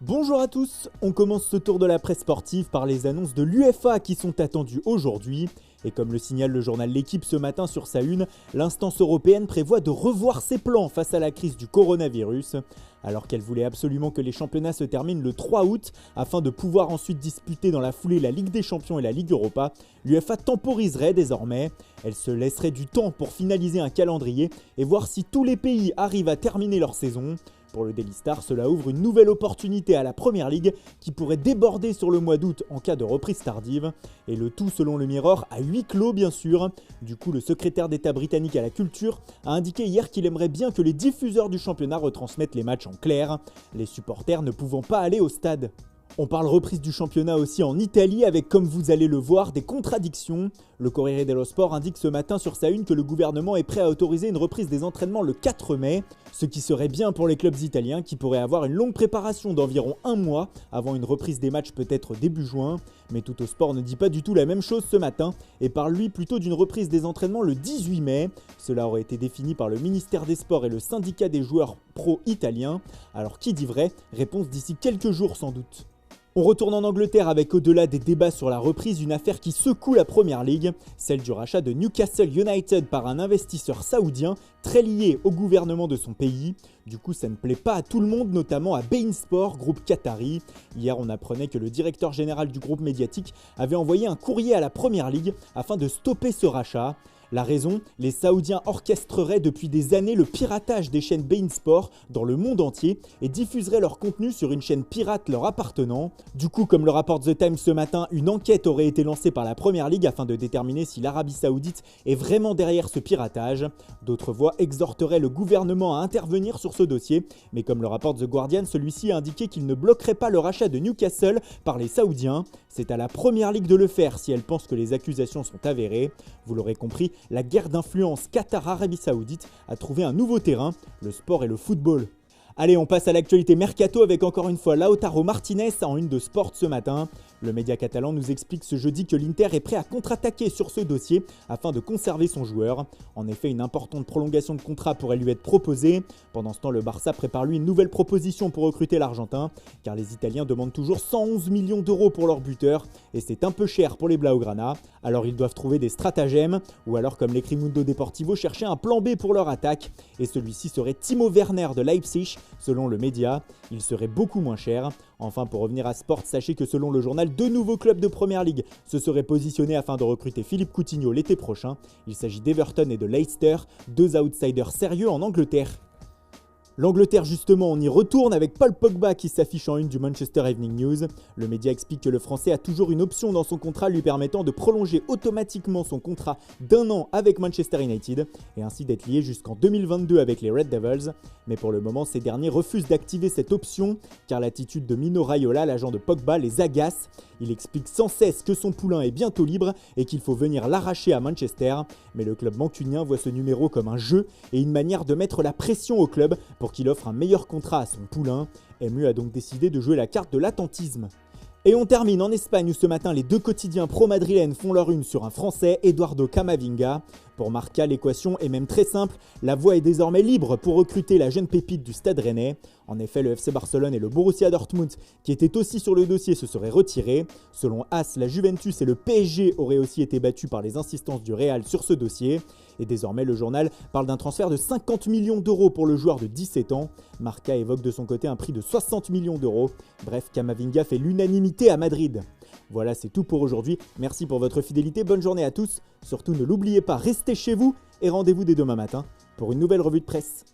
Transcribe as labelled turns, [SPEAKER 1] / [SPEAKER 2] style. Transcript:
[SPEAKER 1] Bonjour à tous, on commence ce tour de la presse sportive par les annonces de l'UEFA qui sont attendues aujourd'hui. Et comme le signale le journal L'Équipe ce matin sur sa une, l'instance européenne prévoit de revoir ses plans face à la crise du coronavirus. Alors qu'elle voulait absolument que les championnats se terminent le 3 août afin de pouvoir ensuite disputer dans la foulée la Ligue des Champions et la Ligue Europa, l'UEFA temporiserait désormais. Elle se laisserait du temps pour finaliser un calendrier et voir si tous les pays arrivent à terminer leur saison. Pour le Daily Star, cela ouvre une nouvelle opportunité à la Premier League qui pourrait déborder sur le mois d'août en cas de reprise tardive. Et le tout selon le Mirror à huis clos bien sûr. Du coup, le secrétaire d'État britannique à la culture a indiqué hier qu'il aimerait bien que les diffuseurs du championnat retransmettent les matchs en clair, les supporters ne pouvant pas aller au stade. On parle reprise du championnat aussi en Italie avec, comme vous allez le voir, des contradictions. Le Corriere dello Sport indique ce matin sur sa une que le gouvernement est prêt à autoriser une reprise des entraînements le 4 mai, ce qui serait bien pour les clubs italiens qui pourraient avoir une longue préparation d'environ un mois avant une reprise des matchs peut-être début juin. Mais Tutto Sport ne dit pas du tout la même chose ce matin et parle lui plutôt d'une reprise des entraînements le 18 mai. Cela aurait été défini par le ministère des Sports et le syndicat des joueurs pro italiens. Alors qui dit vrai? Réponse d'ici quelques jours sans doute. On retourne en Angleterre avec, au-delà des débats sur la reprise, une affaire qui secoue la Premier League, celle du rachat de Newcastle United par un investisseur saoudien très lié au gouvernement de son pays. Du coup, ça ne plaît pas à tout le monde, notamment à beIN Sport, groupe qatari. Hier, on apprenait que le directeur général du groupe médiatique avait envoyé un courrier à la Premier League afin de stopper ce rachat. La raison, les Saoudiens orchestreraient depuis des années le piratage des chaînes beIN Sport dans le monde entier et diffuseraient leur contenu sur une chaîne pirate leur appartenant. Du coup, comme le rapporte The Times ce matin, une enquête aurait été lancée par la Premier League afin de déterminer si l'Arabie Saoudite est vraiment derrière ce piratage. D'autres voix exhorteraient le gouvernement à intervenir sur ce dossier, mais comme le rapporte The Guardian, celui-ci a indiqué qu'il ne bloquerait pas le rachat de Newcastle par les Saoudiens. C'est à la Premier League de le faire si elle pense que les accusations sont avérées. Vous l'aurez compris, la guerre d'influence Qatar-Arabie Saoudite a trouvé un nouveau terrain, le sport et le football. Allez, on passe à l'actualité mercato avec encore une fois Lautaro Martinez en une de Sport ce matin. Le média catalan nous explique ce jeudi que l'Inter est prêt à contre-attaquer sur ce dossier afin de conserver son joueur. En effet, une importante prolongation de contrat pourrait lui être proposée. Pendant ce temps, le Barça prépare lui une nouvelle proposition pour recruter l'Argentin, car les Italiens demandent toujours 111 millions d'euros pour leur buteur, et c'est un peu cher pour les Blaugrana. Alors ils doivent trouver des stratagèmes, ou alors comme l'écrit Mundo Deportivo, chercher un plan B pour leur attaque, et celui-ci serait Timo Werner de Leipzig. Selon le média, il serait beaucoup moins cher. Enfin, pour revenir à Sport, sachez que selon le journal, deux nouveaux clubs de Premier League se seraient positionnés afin de recruter Philippe Coutinho l'été prochain. Il s'agit d'Everton et de Leicester, deux outsiders sérieux en Angleterre. L'Angleterre justement, on y retourne avec Paul Pogba qui s'affiche en une du Manchester Evening News. Le média explique que le Français a toujours une option dans son contrat lui permettant de prolonger automatiquement son contrat d'un an avec Manchester United et ainsi d'être lié jusqu'en 2022 avec les Red Devils. Mais pour le moment, ces derniers refusent d'activer cette option car l'attitude de Mino Raiola, l'agent de Pogba, les agace. Il explique sans cesse que son poulain est bientôt libre et qu'il faut venir l'arracher à Manchester. Mais le club mancunien voit ce numéro comme un jeu et une manière de mettre la pression au club pour qu'il offre un meilleur contrat à son poulain. MU a donc décidé de jouer la carte de l'attentisme. Et on termine en Espagne où ce matin les deux quotidiens pro-madrilènes font leur une sur un Français, Eduardo Camavinga. Pour Marca, l'équation est même très simple, la voie est désormais libre pour recruter la jeune pépite du Stade Rennais. En effet, le FC Barcelone et le Borussia Dortmund, qui étaient aussi sur le dossier, se seraient retirés. Selon AS, la Juventus et le PSG auraient aussi été battus par les insistances du Real sur ce dossier. Et désormais, le journal parle d'un transfert de 50 millions d'euros pour le joueur de 17 ans. Marca évoque de son côté un prix de 60 millions d'euros. Bref, Camavinga fait l'unanimité à Madrid. Voilà, c'est tout pour aujourd'hui. Merci pour votre fidélité, bonne journée à tous. Surtout, ne l'oubliez pas, restez chez vous et rendez-vous dès demain matin pour une nouvelle revue de presse.